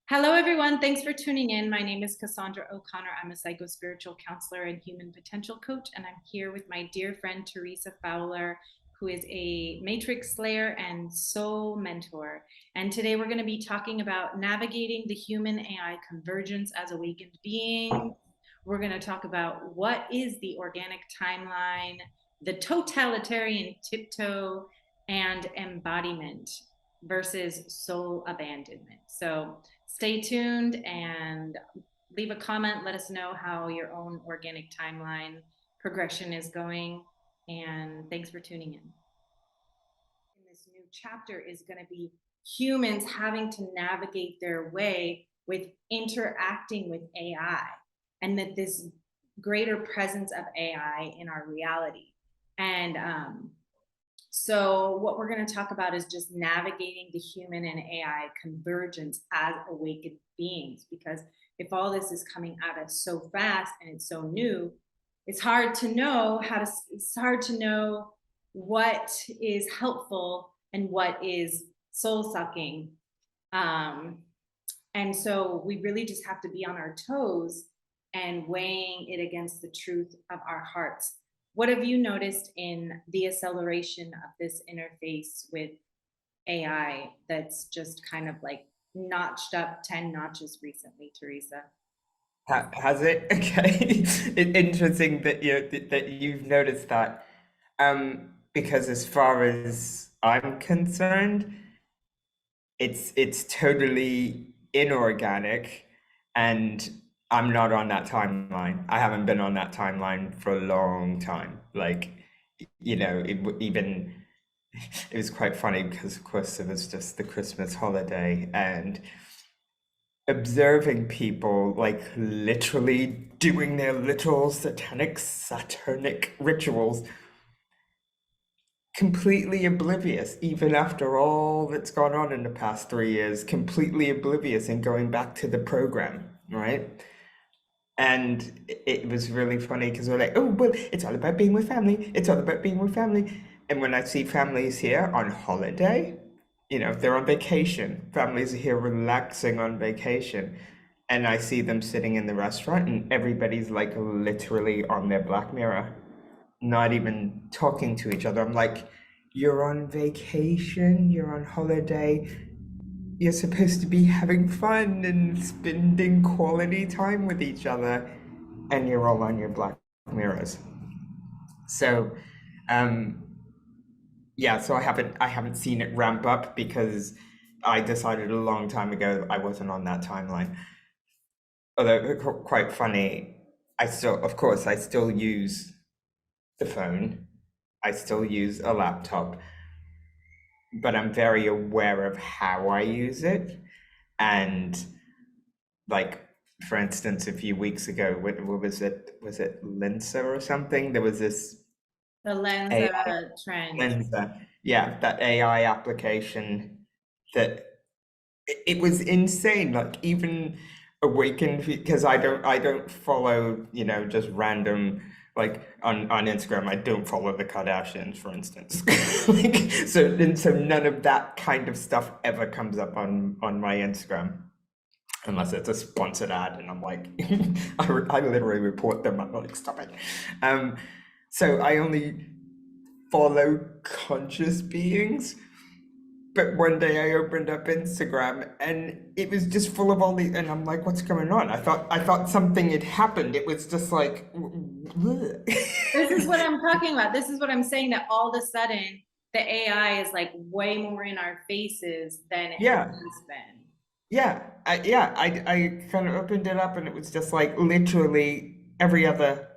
Hello, everyone. Thanks for tuning in. My name is Cassandra O'Connor. I'm a psycho-spiritual counselor and human potential coach, and I'm here with my dear friend Teresa Fowler, who is a matrix slayer and soul mentor. And today we're going to be talking about navigating the human AI convergence as awakened beings. We're going to talk about what is the organic timeline, the totalitarian tiptoe, and embodiment versus soul abandonment. So stay tuned and leave a comment. Let us know how your own organic timeline progression is going. And thanks for tuning in. This new chapter is going to be humans having to navigate their way with interacting with AI, and that this greater presence of AI in our reality. And so what we're going to talk about is just navigating the human and AI convergence as awakened beings, because if all this is coming at us so fast and it's so new, it's hard to know what is helpful and what is soul sucking. And so we really just have to be on our toes and weighing it against the truth of our hearts. What have you noticed in the acceleration of this interface with AI that's just kind of like notched up 10 notches recently, Teresa? Has it? Okay. Interesting that that you've noticed that. Because as far as I'm concerned, it's totally inorganic, and I'm not on that timeline. I haven't been on that timeline for a long time. Like, even it was quite funny because of course it was just the Christmas holiday and observing people like literally doing their literal satanic rituals, completely oblivious, even after all that's gone on in the past 3 years, completely oblivious and going back to the program, right? And it was really funny because we're like, oh, well, it's all about being with family. It's all about being with family. And when I see families here on holiday, they're on vacation. Families are here relaxing on vacation. And I see them sitting in the restaurant and everybody's like literally on their Black Mirror, not even talking to each other. I'm like, you're on vacation, you're on holiday, you're supposed to be having fun and spending quality time with each other, and you're all on your Black Mirrors. So, um, yeah, so I haven't seen it ramp up because I decided a long time ago I wasn't on that timeline. Although quite funny, of course, I still use the phone. I still use a laptop, but I'm very aware of how I use it. And like, for instance, a few weeks ago, what was it? Was it Lensa or something? There was this The Lensa AI trend. Lensa, yeah, that AI application that it was insane. Like even awakened because I don't follow just random like on Instagram. I don't follow the Kardashians, for instance. Like so none of that kind of stuff ever comes up on my Instagram unless it's a sponsored ad, and I'm like, I literally report them. I'm like, stop it. Um, so I only follow conscious beings. But one day I opened up Instagram and it was just full of all these, and I'm like, what's going on? I thought something had happened. It was just like, This is what I'm talking about. This is what I'm saying, that all of a sudden the AI is like way more in our faces than it has yeah, been. I kind of opened it up and it was just like literally every other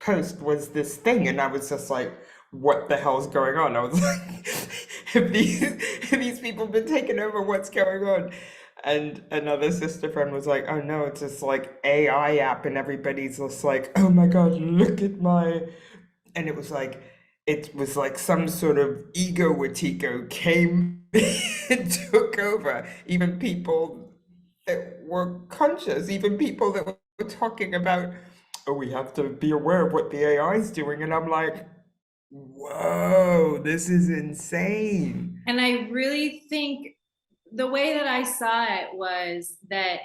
post was this thing, and I was just like, what the hell's going on? I was like, have these people been taken over? What's going on? And another sister friend was like, oh no, it's this like AI app, and everybody's just like, oh my God, look at my, and it was like some sort of ego Watiko came and took over. Even people that were conscious, even people that were talking about, oh, we have to be aware of what the AI is doing. And I'm like, whoa, this is insane. And I really think the way that I saw it was that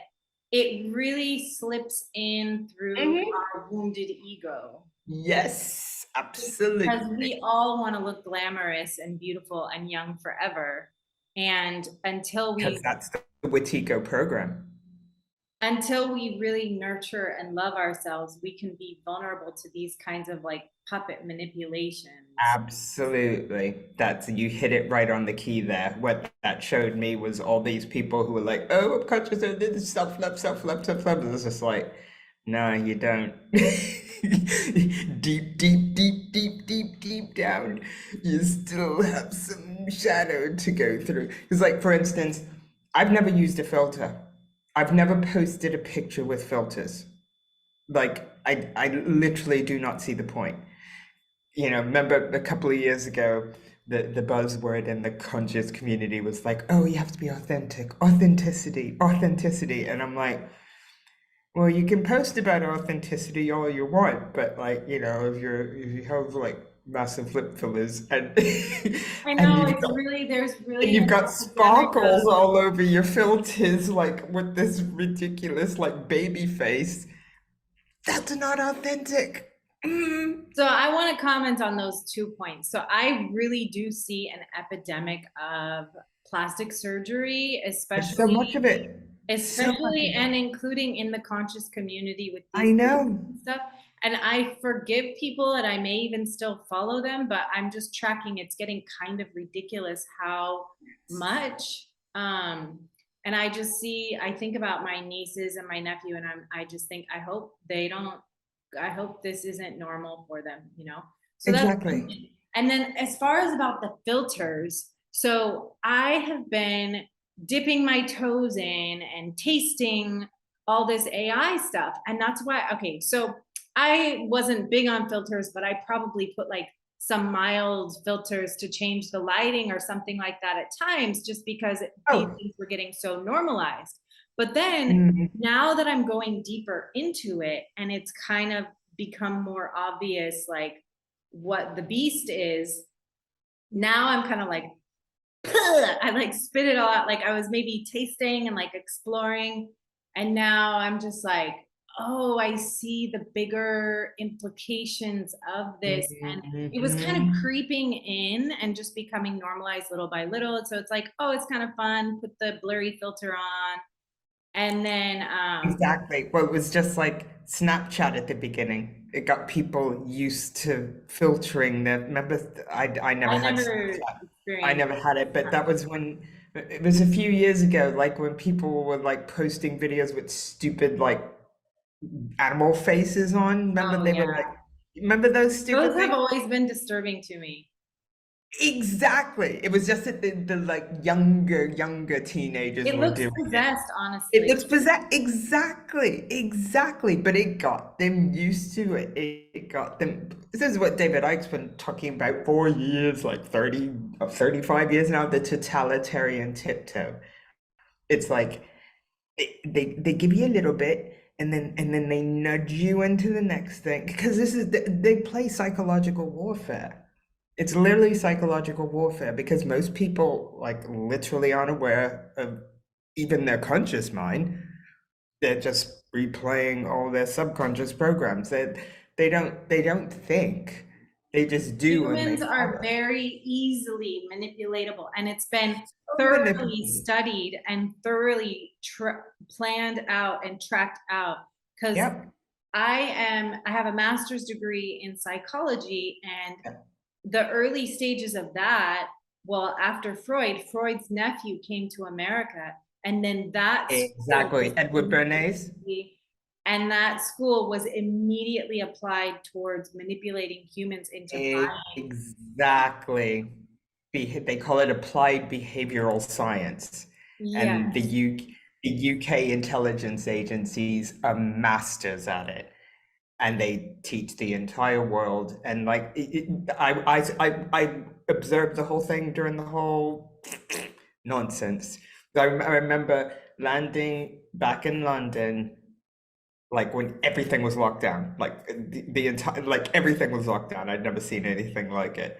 it really slips in through Mhm. our wounded ego. Yes, Because absolutely. we all want to look glamorous and beautiful and young forever. And Because that's the Wetiko program. until we really nurture and love ourselves, we can be vulnerable to these kinds of like puppet manipulations. Absolutely. That's you hit it right on the key there. What that showed me was all these people who were like, "Oh, I'm conscious of this self-love, self-love, self-love." And it's just like, no, you don't. Deep, deep, deep, deep, deep, deep down, you still have some shadow to go through. Because, like, for instance, I've never used a filter. I've never posted a picture with filters. Like, I literally do not see the point. Remember a couple of years ago, the buzzword in the conscious community was like, oh, you have to be authentic, authenticity, authenticity. And I'm like, well, you can post about authenticity all you want, but like, if you have like massive lip fillers and I and know there's really you've an got epidemic sparkles of. all over your filters, like with this ridiculous like baby face, that's not authentic. Mm. So I want to comment on those 2 points. So I really do see an epidemic of plastic surgery, There's so much of it. So much especially of it. and including in the conscious community with I these know. stuff. And I forgive people and I may even still follow them, but I'm just tracking. It's getting kind of ridiculous how much. And I just see, I think about my nieces and my nephew, and I just think, I hope this isn't normal for them. So that's one Exactly. thing. And then as far as about the filters, so I have been dipping my toes in and tasting all this AI stuff. And that's why, okay, so I wasn't big on filters, but I probably put like some mild filters to change the lighting or something like that at times, just because these Oh. things were getting so normalized. But then Mhm. now that I'm going deeper into it and it's kind of become more obvious, like what the beast is, now I'm kind of like, I like spit it all out. Like I was maybe tasting and like exploring. And now I'm just like, oh, I see the bigger implications of this. And it was kind of Mhm. creeping in and just becoming normalized little by little. So it's like, oh, it's kind of fun. Put the blurry filter on. And then Exactly. Well, it was just like Snapchat at the beginning. It got people used to filtering their. Remember, I never I had never Snapchat. I experienced never had it, but that. that was when it was a few years ago, like when people were like posting videos with stupid like animal faces on. Remember Oh, they yeah. were like, remember those stupid Those have things? always been disturbing to me. Exactly. It was just that the like younger teenagers It were looks doing it. possessed, It honestly. looks bizarre. Exactly, exactly. But it got them used to it. It got them. This is what David Icke's been talking about for years, like 30, 35 years now, the totalitarian tiptoe. It's like they give you a little bit and then they nudge you into the next thing because they play psychological warfare. It's literally psychological warfare because most people like literally aren't aware of even their conscious mind. They're just replaying all their subconscious programs. They don't think. They just do and they Humans are follow. very easily manipulatable, and it's been So thoroughly manipulative. studied and thoroughly planned out and tracked out. Because Yep. I have a master's degree in psychology, and the early stages of that, well, after Freud's nephew came to America, and then that school was Exactly. Edward Bernays. and that school was immediately applied towards manipulating humans into buying. Exactly. They call it applied behavioral science. And Yes. The UK intelligence agencies are masters at it. And they teach the entire world. And like I observed the whole thing during the whole nonsense. I remember landing back in London like when everything was locked down, like the entire, like everything was locked down. I'd never seen anything like it.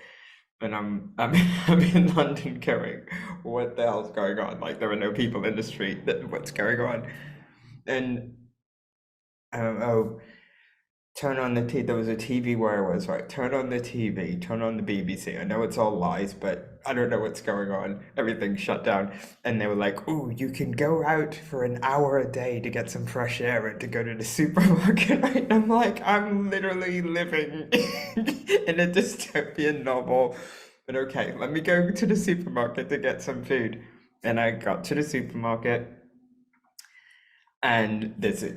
And I'm in London going, what the hell's going on? Like there are no people in the street. What's going on? And oh, turn on the T. There was a TV where I was right. Turn on the TV. Turn on the BBC. I know it's all lies, but I don't know what's going on. Everything's shut down. And they were like, "Oh, you can go out for an hour a day to get some fresh air and to go to the supermarket." Right? And I'm like, I'm literally living in a dystopian novel. But okay, let me go to the supermarket to get some food. And I got to the supermarket and there's a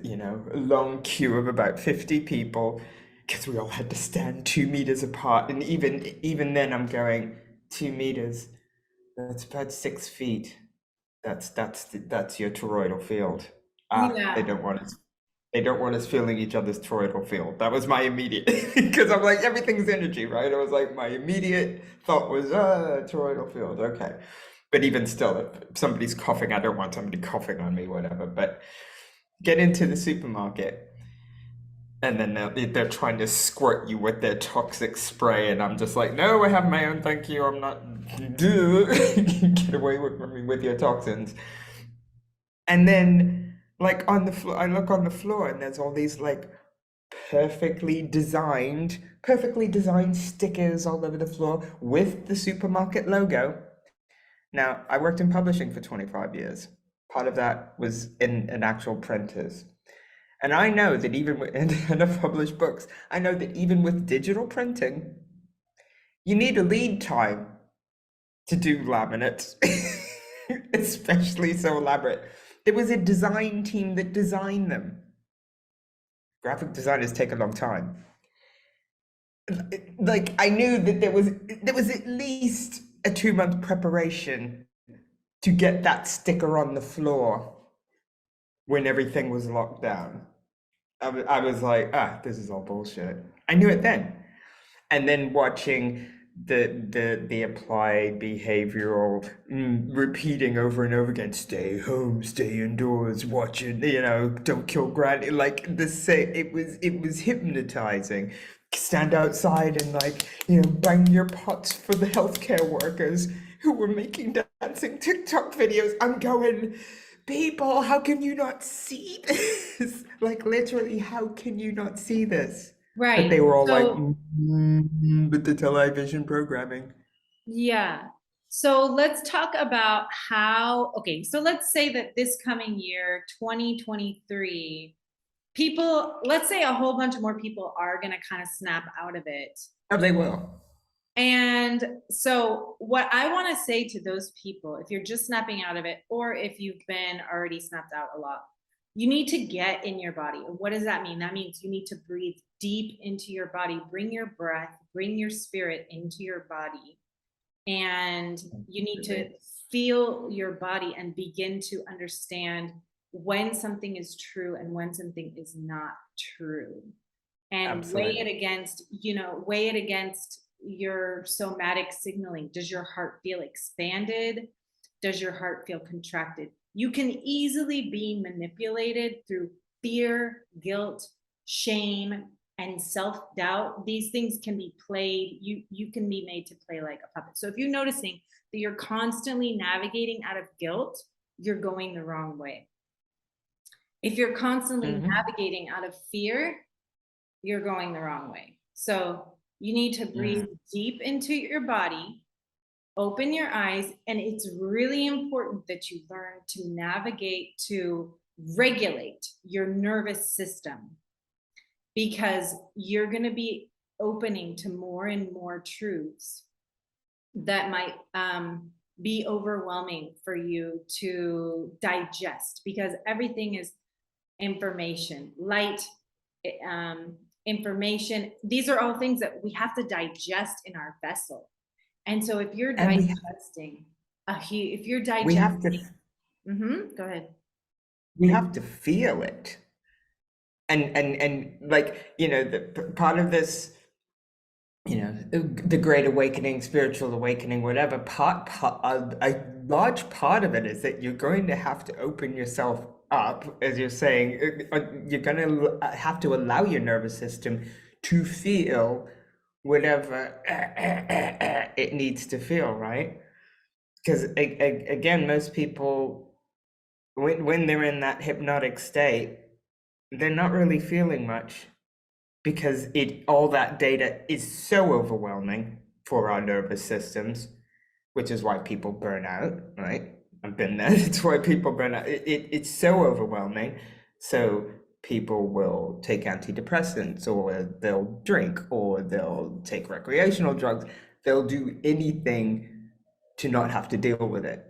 long queue of about 50 people because we all had to stand 2 meters apart. And even then I'm going 2 meters, that's about 6 feet. That's your toroidal field. They Yeah. don't want us feeling each other's toroidal field. That was my immediate, because I'm like, everything's energy, right? I was like, my immediate thought was, toroidal field, okay. But even still, if somebody's coughing, I don't want somebody coughing on me, whatever. But get into the supermarket, and then they're trying to squirt you with their toxic spray, and I'm just like, no, I have my own, thank you. I'm not. Get away with me with your toxins. And then, like on the floor, I look on the floor, and there's all these like perfectly designed stickers all over the floor with the supermarket logo. Now, I worked in publishing for 25 years. Part of that was in an actual printers. And I know that even with, and I've published books, I know that even with digital printing, you need a lead time to do laminates, especially so elaborate. There was a design team that designed them. Graphic designers take a long time. Like I knew that there was at least a 2 month preparation to get that sticker on the floor when everything was locked down. I was like, this is all bullshit. I knew it then. And then watching the applied behavioral repeating over and over again, stay home, stay indoors, watch it, don't kill granny. Like the say, it was hypnotizing. Stand outside and like, bang your pots for the healthcare workers who were making dancing TikTok videos. I'm going, people, how can you not see this? Like literally, how can you not see this? But Right. they were all like, So, with the television programming. yeah. So let's talk about okay, so let's say that this coming year, 2023, let's say a whole bunch of more people are going to kind of snap out of it. Oh, they will. And so, what I want to say to those people, if you're just snapping out of it, or if you've been already snapped out a lot, you need to get in your body. What does that mean? That means you need to breathe deep into your body, bring your breath, bring your spirit into your body. And you need to feel your body and begin to understand when something is true and when something is not true, and Absolutely. weigh it against your somatic signaling. Does your heart feel expanded? Does your heart feel contracted? You can easily be manipulated through fear, guilt, shame, and self-doubt. These things can be played, you can be made to play like a puppet. So if you're noticing that you're constantly navigating out of guilt, you're going the wrong way. If you're constantly Hmm. navigating out of fear, you're going the wrong way. So you need to breathe deep into your body, open your eyes, and it's really important that you learn to navigate, to regulate your nervous system, because you're going to be opening to more and more truths that might be overwhelming for you to digest, because everything is information, light, information. These are all things that we have to digest in our vessel. And so if you're And digesting if you're we have to digesting, go ahead. we have to feel it. And like, part of this, the great awakening, spiritual awakening, whatever, a large part of it is that you're going to have to open yourself up, as you're saying. You're going to have to allow your nervous system to feel whatever it needs to feel, right? Because again, most people, when they're in that hypnotic state, they're not really feeling much because it all that data is so overwhelming for our nervous systems, which is why people burn out, right? I've been there. It's why people burn out. It's so overwhelming. So people will take antidepressants, or they'll drink, or they'll take recreational drugs. They'll do anything to not have to deal with it.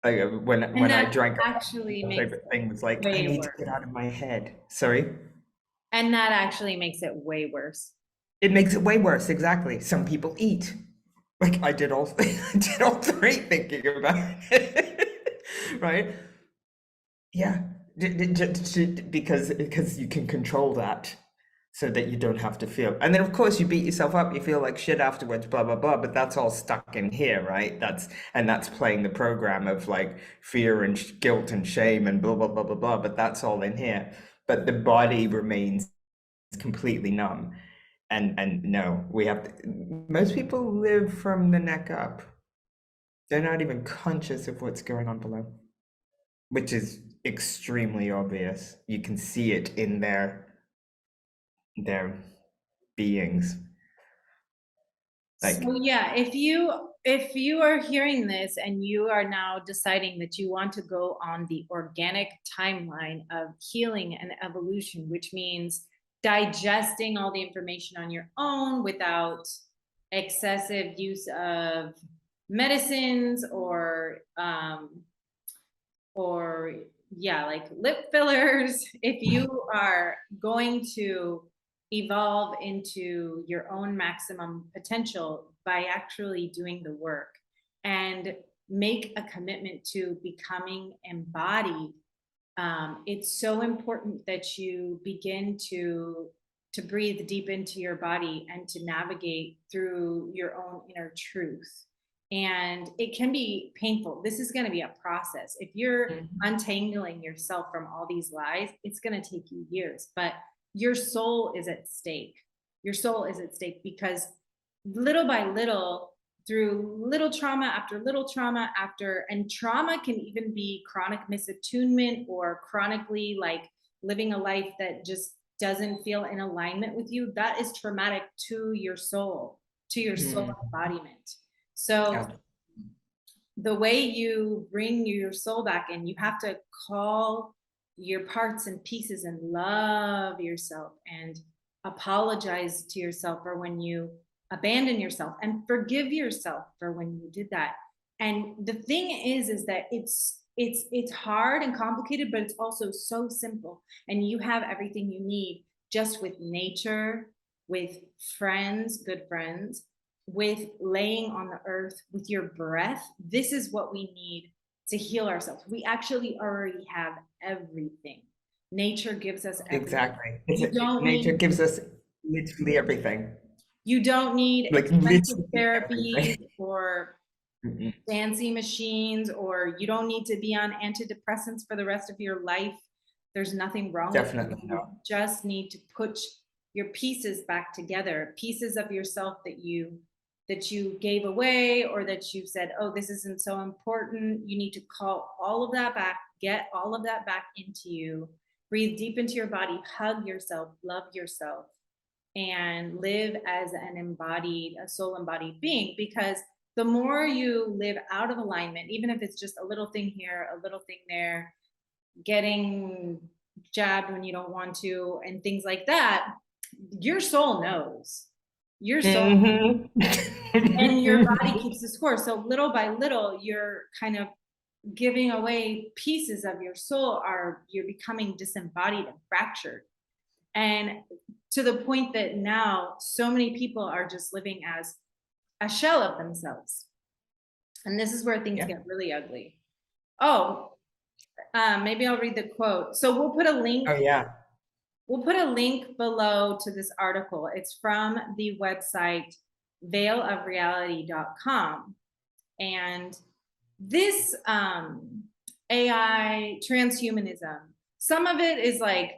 Like And when I that drank, actually my makes favorite it thing was like, I way need to worse. get out of my head. Sorry. And that actually makes it way worse. It makes it way worse, exactly. Some people eat. Like I did all I did all three thinking about it. Right? Yeah. Because you can control that so that you don't have to feel. And then of course you beat yourself up, you feel like shit afterwards, blah blah blah, but that's all stuck in here, right? That's playing the program of like fear and guilt and shame and blah blah blah blah blah, but that's all in here. But the body remains completely numb. And no, we have to, most people live from the neck up. They're not even conscious of what's going on below, which is extremely obvious. You can see it in their beings. So Like, yeah, if you are hearing this and you are now deciding that you want to go on the organic timeline of healing and evolution, which means digesting all the information on your own without excessive use of medicines or yeah, like lip fillers. If you are going to evolve into your own maximum potential by actually doing the work and make a commitment to becoming embodied, it's so important that you begin to breathe deep into your body and to navigate through your own inner truth. And it can be painful. This is going to be a process. If you're untangling yourself from all these lies, it's going to take you years, but your soul is at stake. Your soul is at stake because little by little, through little trauma after little trauma after, and trauma can even be chronic misattunement or chronically like living a life that just doesn't feel in alignment with you. That is traumatic to your soul, to your soul embodiment. So yeah, the way you bring your soul back in, you have to call your parts and pieces and love yourself and apologize to yourself for when you abandon yourself and forgive yourself for when you did that. And the thing is that it's hard and complicated, but it's also so simple. And you have everything you need just with nature, with friends, good friends, with laying on the earth, with your breath. This is what we need to heal ourselves. We actually already have everything. Nature gives us everything. exactly. You don't Nature need gives us literally everything. you don't need Like expensive literally therapies everything. or fancy machines, or you don't need to be on antidepressants for the rest of your life. There's nothing wrong with you. Definitely You not. just need to put your pieces back together, pieces of yourself that you gave away or that you said, oh, this isn't so important. You need to call all of that back, get all of that back into you, breathe deep into your body, hug yourself, love yourself, and live as an embodied, a soul embodied being. Because the more you live out of alignment, even if it's just a little thing here, a little thing there, getting jabbed when you don't want to, and things like that, your soul knows. Your soul Hmm. and your body keeps the score. So little by little, you're kind of giving away pieces of your soul, are you're becoming disembodied and fractured. And to the point that now so many people are just living as a shell of themselves. And this is where things Yeah. get really ugly. Oh, maybe I'll read the quote. So Oh yeah. we'll put a link below to this article. It's from the website veilofreality.com. And this AI transhumanism, some of it is like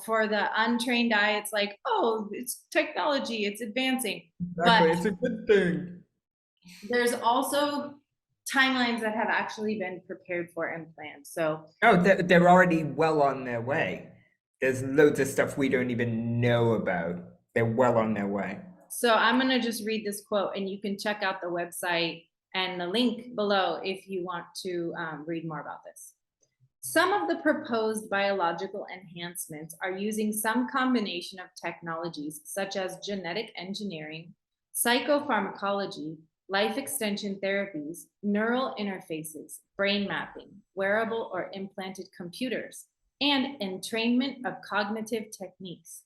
for the untrained eye, it's like, oh, it's technology, it's advancing. But Exactly, it's a good thing. there's also timelines that have actually been prepared for and planned. So, Oh, they're already well on their way. There's loads of stuff we don't even know about. They're well on their way. so I'm going to just read this quote, and you can check out the website and the link below if you want to read more about this. Some of the proposed biological enhancements are using some combination of technologies such as genetic engineering, psychopharmacology, life extension therapies, neural interfaces, brain mapping, wearable or implanted computers, and entrainment of cognitive techniques.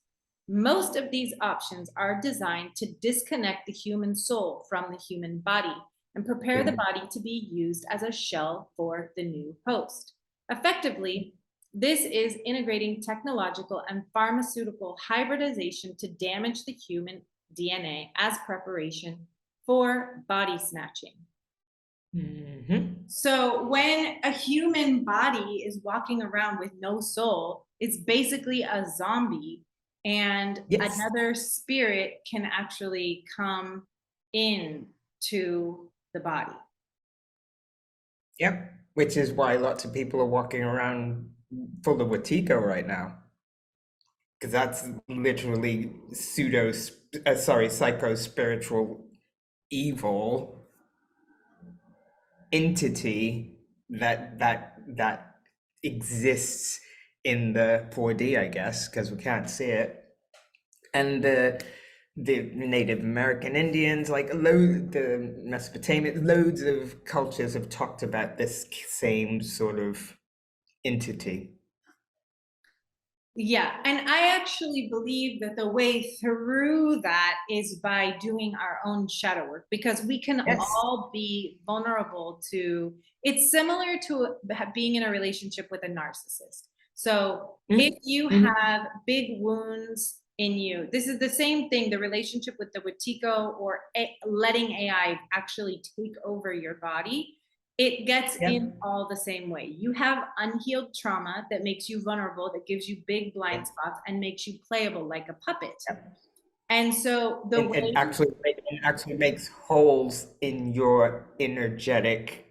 Most of these options are designed to disconnect the human soul from the human body and prepare the body to be used as a shell for the new host. Effectively, this is integrating technological and pharmaceutical hybridization to damage the human DNA as preparation for body snatching. So when a human body is walking around with no soul, it's basically a zombie, and Yes. another spirit can actually come in to the body. Yep. Which is why lots of people are walking around full of Watiko right now. Because that's literally psycho spiritual evil entity that exists in the 4D, I guess, because we can't see it. And the Native American Indians, like the Mesopotamian, loads of cultures have talked about this same sort of entity. Yeah, and I actually believe that the way through that is by doing our own shadow work, because we can Yes. all be vulnerable to it's similar to being in a relationship with a narcissist. So if you Mhm. have big wounds in you, this is the same thing, the relationship with the Wetiko, or letting AI actually take over your body. It gets in Yep. all the same way. You have unhealed trauma that makes you vulnerable, that gives you big blind Yep. spots and makes you playable like a puppet. Yep. And so the It, way it actually it actually makes holes in your energetic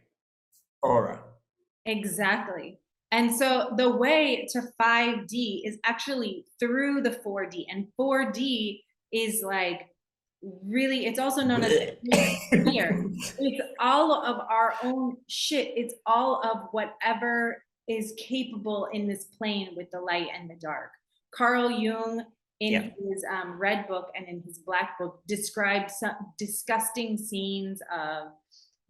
aura. Exactly. And so the way to 5D is actually through the 4D. And 4D is like really, it's also known as Blech. the eighth sphere. It's all of our own shit. It's all of whatever is capable in this plane with the light and the dark. Carl Jung, in Yeah. his red book and in his black book, described some disgusting scenes of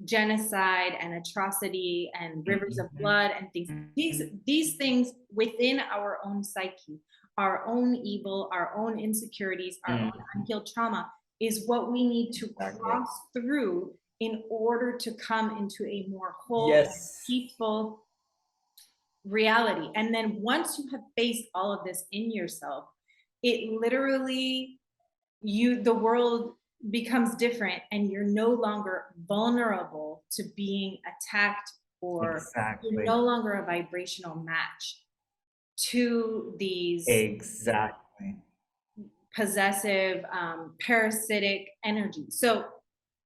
genocide and atrocity and rivers of blood and things. These things within our own psyche, our own evil, our own insecurities, our own unhealed trauma, is what we need to Exactly. cross through in order to come into a more whole and Yes. peaceful reality. And then once you have faced all of this in yourself, it literally, the world becomes different, and you're no longer vulnerable to being attacked, or you're Exactly. no longer a vibrational match to these Exactly. possessive, parasitic energies. So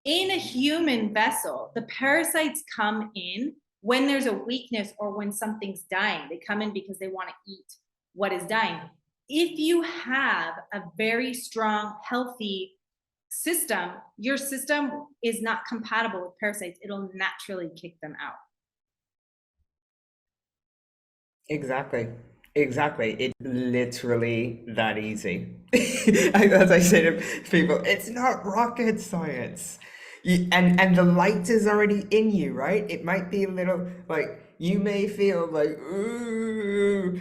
in a human vessel, the parasites come in when there's a weakness or when something's dying. They come in because they want to eat what is dying. If you have a very strong, healthy system, your system is not compatible with parasites. It'll naturally kick them out. Exactly. Exactly. It's literally that easy. As I say to people, it's not rocket science. And the light is already in you, right? It might be a little like you may feel like ooh,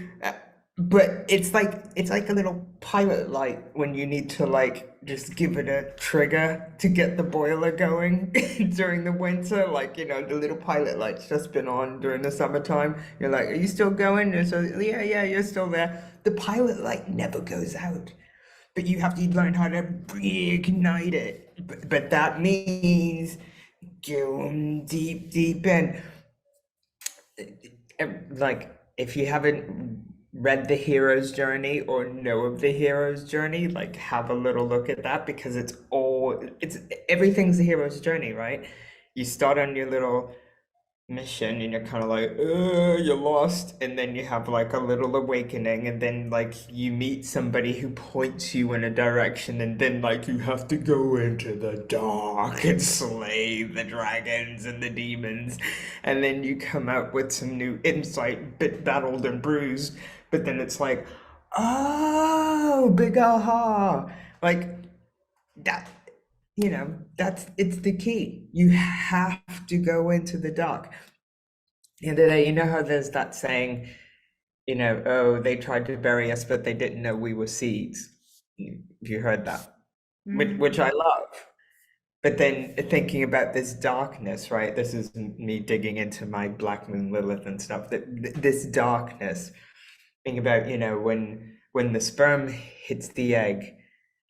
but it's like a little pilot light when you need to like just give it a trigger to get the boiler going during the winter. Like, the little pilot light's just been on during the summertime. You're like, are you still going? And so, yeah, yeah, you're still there. The pilot light never goes out, but you have to learn how to reignite it. But that means go deep, deep in. Like, if you haven't read the hero's journey or know of the hero's journey, like have a little look at that, because it's everything's the hero's journey, right? You start on your little mission and you're kind of like, you're lost, and then you have like a little awakening, and then like you meet somebody who points you in a direction, and then like you have to go into the dark and slay the dragons and the demons, and then you come out with some new insight, bit battled and bruised, but then it's like, oh, big aha, like that. That's it's the key. You have to go into the dark. The other day, you know how there's that saying, oh, they tried to bury us, but they didn't know we were seeds. Have you heard that? Which I love. But then thinking about this darkness, right? This is me digging into my Black Moon Lilith and stuff. This darkness, think about, when the sperm hits the egg,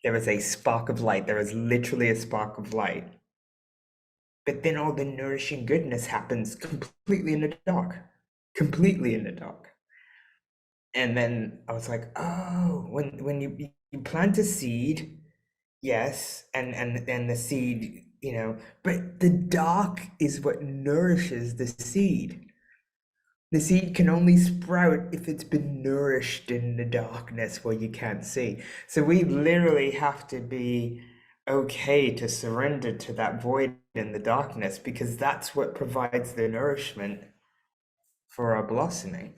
there is a spark of light. There is literally a spark of light. But then all the nourishing goodness happens completely in the dark. Completely in the dark. And then I was like, oh, when you plant a seed, yes, and the seed, but the dark is what nourishes the seed. The seed can only sprout if it's been nourished in the darkness where you can't see. So we literally have to be okay to surrender to that void in the darkness, because that's what provides the nourishment for our blossoming.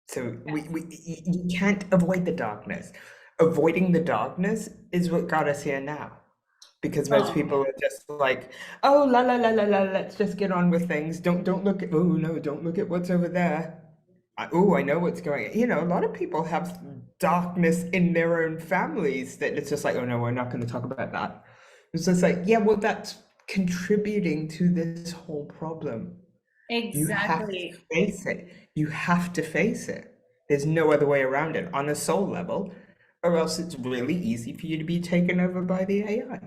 So you can't avoid the darkness. Avoiding the darkness is what got us here now. Because most people are just like, oh, la la la la la, let's just get on with things. Don't look at, oh no, don't look at what's over there. I know what's going on. A lot of people have darkness in their own families that it's just like, oh no, we're not going to talk about that. It's just like, yeah, well, that's contributing to this whole problem. You have to Exactly. face it. You have to face it. There's no other way around it on a soul level, or else it's really easy for you to be taken over by the AI.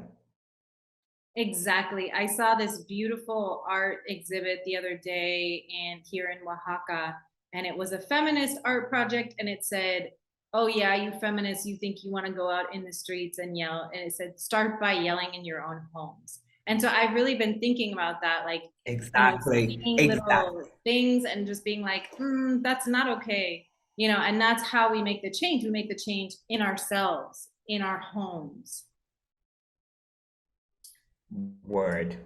Exactly. I saw this beautiful art exhibit the other day here in Oaxaca, and it was a feminist art project, and it said, "Oh yeah, you feminists, you think you want to go out in the streets and yell." And it said, "Start by yelling in your own homes." And so I've really been thinking about that, like, Exactly. seeing Exactly. little things and just being like, that's not okay. And that's how we make the change. We make the change in ourselves, in our homes. Word.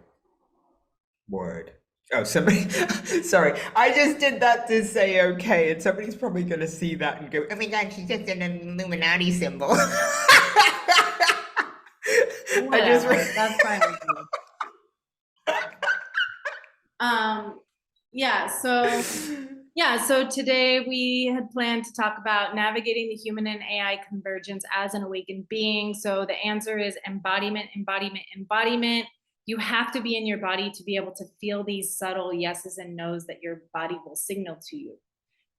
Word. Oh, somebody, sorry, I just did that to say okay, and somebody's probably going to see that and go, oh my God, she's just an Illuminati symbol. I just, Whatever. That's fine with me. Um, yeah, so today we had planned to talk about navigating the human and AI convergence as an awakened being. So the answer is embodiment, embodiment, embodiment. You have to be in your body to be able to feel these subtle yeses and nos that your body will signal to you.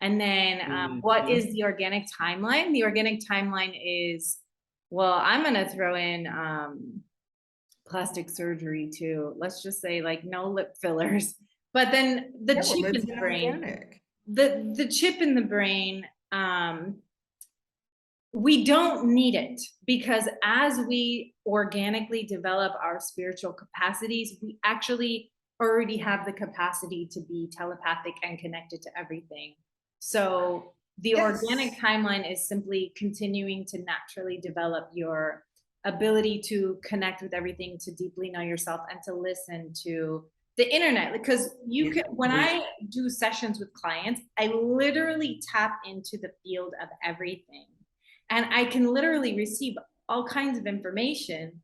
And then what is the organic timeline? The organic timeline is, well, I'm going to throw in plastic surgery too. Let's just say like no lip fillers. But then the yeah, well, chip in it's the brain, organic. the chip in the brain, we don't need it, because as we organically develop our spiritual capacities, we actually already have the capacity to be telepathic and connected to everything. So the organic Yes. timeline is simply continuing to naturally develop your ability to connect with everything, to deeply know yourself, and to listen to the internet. Because when I do sessions with clients, I literally tap into the field of everything, and I can literally receive all kinds of information,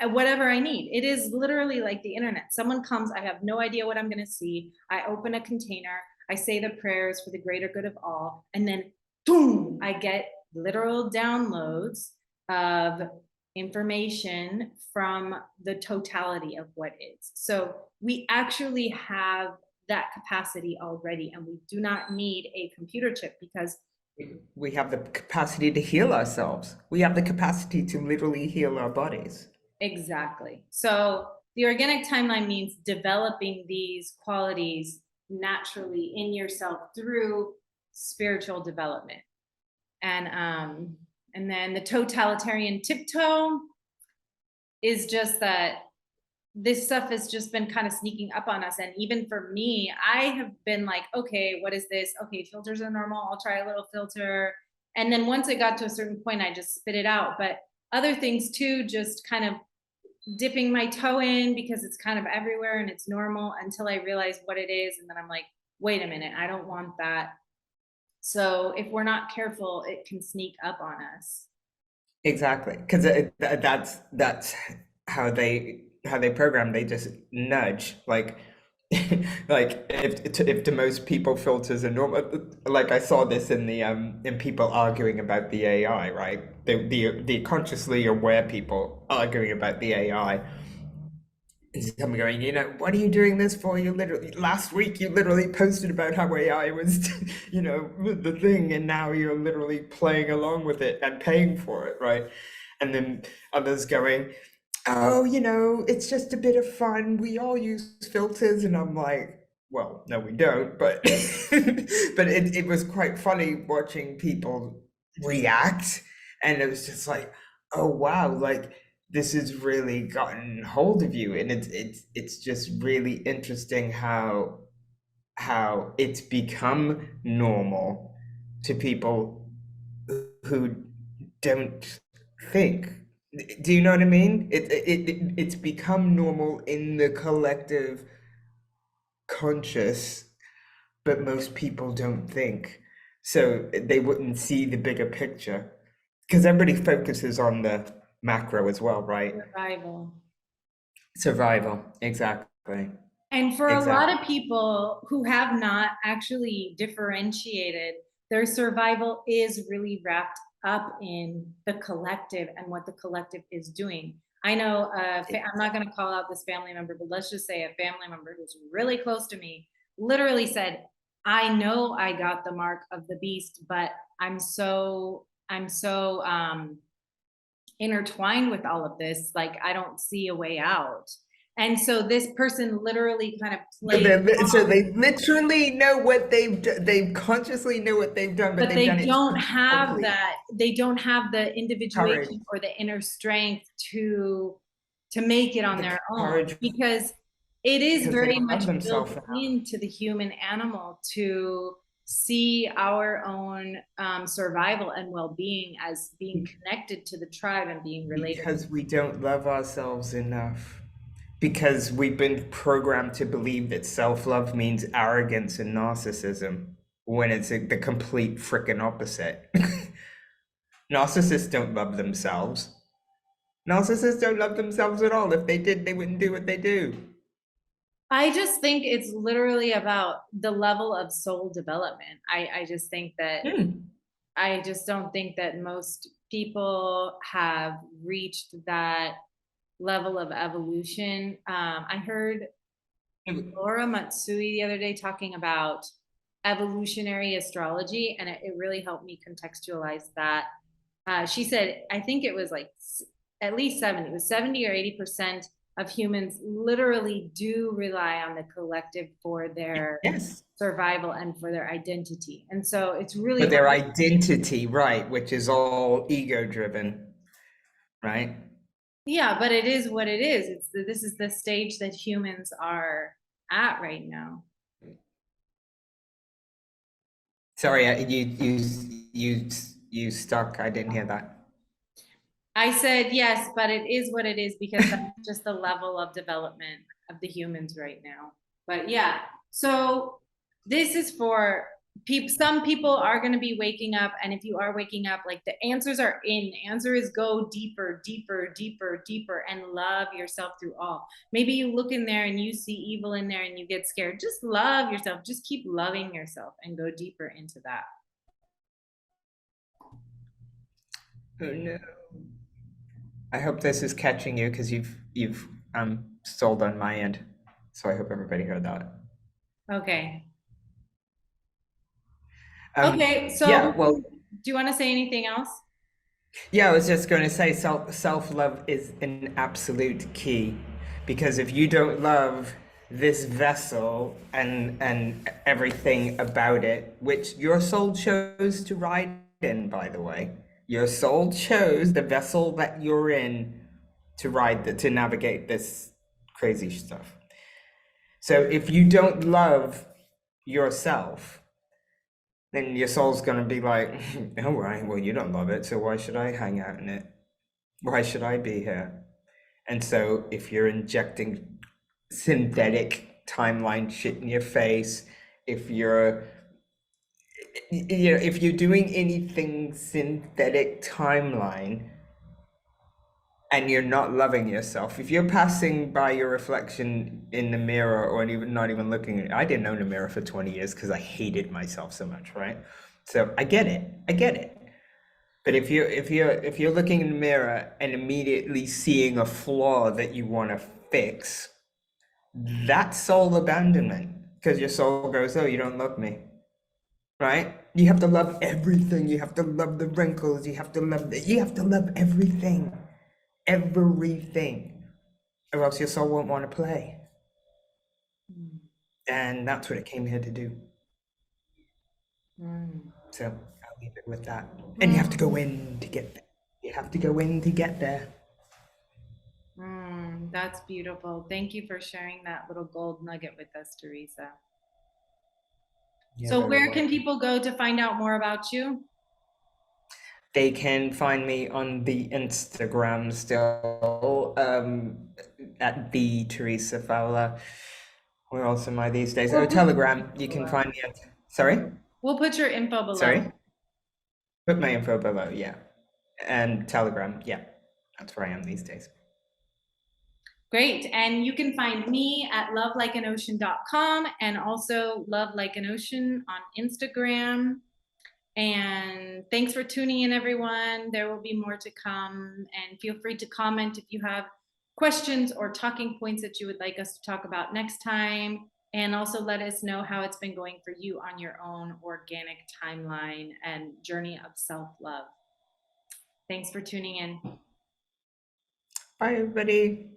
whatever I need. It is literally like the internet. Someone comes, I have no idea what I'm going to see. I open a container, I say the prayers for the greater good of all, and then boom, I get literal downloads of information from the totality of what is. So we actually have that capacity already, and we do not need a computer chip, because we have the capacity to heal ourselves. We have the capacity to literally heal our bodies. exactly. So the organic timeline means developing these qualities naturally in yourself through spiritual development. And then the totalitarian tiptoe is just that this stuff has just been kind of sneaking up on us. And even for me, I have been like, okay, what is this? Okay, filters are normal. I'll try a little filter. And then once it got to a certain point, I just spit it out. But other things too, just kind of dipping my toe in because it's kind of everywhere and it's normal until I realize what it is. And then I'm like, wait a minute, I don't want that. So if we're not careful, it can sneak up on us. Exactly, because that's how they program. They just nudge, like like if to most people filters are normal. Like I saw this in the in people arguing about the AI, right? The consciously aware people arguing about the AI. Is someone going, what are you doing this for? You literally, last week you literally posted about how AI was, the thing, and now you're literally playing along with it and paying for it, right? And then others going, oh, it's just a bit of fun. We all use filters. And I'm like, well, no, we don't. But but it was quite funny watching people react. And it was just like, oh, wow, like this has really gotten hold of you. And it's just really interesting how it's become normal to people who don't think. Do you know what I mean? It's become normal in the collective conscious, but most people don't think. So they wouldn't see the bigger picture. Because everybody focuses on the macro as well, right? Survival. Survival. Exactly. And for a lot Exactly. of people who have not actually differentiated, their survival is really wrapped up in the collective and what the collective is doing. I know, I'm not going to call out this family member, but let's just say a family member who's really close to me literally said, I know I got the mark of the beast, but I'm so intertwined with all of this. Like, I don't see a way out. And so this person literally kind of played So along, they literally know what they consciously know what they've done, but but they've done they it don't to have complete that, they don't have the courage. individuation or the inner strength to make it on The their own, courage because it is because they very don't much love built themselves enough. into the human animal to see our own survival and well-being as being connected to the tribe and being related. Because we don't love ourselves enough. Because we've been programmed to believe that self-love means arrogance and narcissism, when it's the complete freaking opposite. Narcissists don't love themselves. Narcissists don't love themselves at all. If they did, they wouldn't do what they do. I just think it's literally about the level of soul development. I just think that Hmm. I just don't think that most people have reached that level of evolution. I heard Laura Matsui the other day talking about evolutionary astrology, and it really helped me contextualize that. She said, I think it was like at least 70, it was 70 or 80% of humans literally do rely on the collective for their Yes. survival and for their identity. And so it's really But their hard. identity, right, which is all ego driven, right? Yeah, but it is what it is. This is the stage that humans are at right now. Sorry, you stuck. I didn't hear that. I said yes, but it is what it is because that's just the level of development of the humans right now. But yeah, so this is for people. Some people are going to be waking up, and if you are waking up, like the answers are in. The answer is go deeper, deeper, deeper, deeper, and love yourself through all. Maybe you look in there and you see evil in there and you get scared. Just love yourself. Just keep loving yourself and go deeper into that. Oh no. I hope this is catching you because you've sold on my end. So I hope everybody heard that. Okay. Um, Okay. So yeah, well, do you want to say anything else? yeah, I was just going to say self love is an absolute key because if you don't love this vessel and everything about it, which your soul chose to ride in, by the way. Your soul chose the vessel that you're in to to navigate this crazy stuff. So if you don't love yourself, then your soul's gonna be like, all right, well, you don't love it, so why should I hang out in it? Why should I be here? And so if you're injecting synthetic timeline shit in your face, if you're if you're doing anything synthetic timeline and you're not loving yourself, if you're passing by your reflection in the mirror or even not even looking at it, I didn't own a mirror for 20 years because I hated myself so much, right? So I get it. I get it. But if you're looking in the mirror and immediately seeing a flaw that you want to fix, that's soul abandonment. Because your soul goes, oh, you don't love me. Right? You have to love everything. You have to love the wrinkles. You have to love everything. Everything. Or else your soul won't want to play. And that's what it came here to do. So I'll leave it with that. And you have to go in to get there. You have to go in to get there. That's beautiful. Thank you for sharing that little gold nugget with us, Teresa. So where can people go to find out more about you? They can find me on the Instagram still, at the Teresa Fowler. Where else am I these days? Oh, Telegram. You can find me at. Sorry? We'll put your info below. Sorry? Put my info below, yeah. And Telegram, yeah. That's where I am these days. Great. And you can find me at lovelikeanocean.com and also Love Like an Ocean on Instagram. And thanks for tuning in, everyone. There will be more to come. And feel free to comment if you have questions or talking points that you would like us to talk about next time. And also let us know how it's been going for you on your own organic timeline and journey of self-love. Thanks for tuning in. Bye, everybody.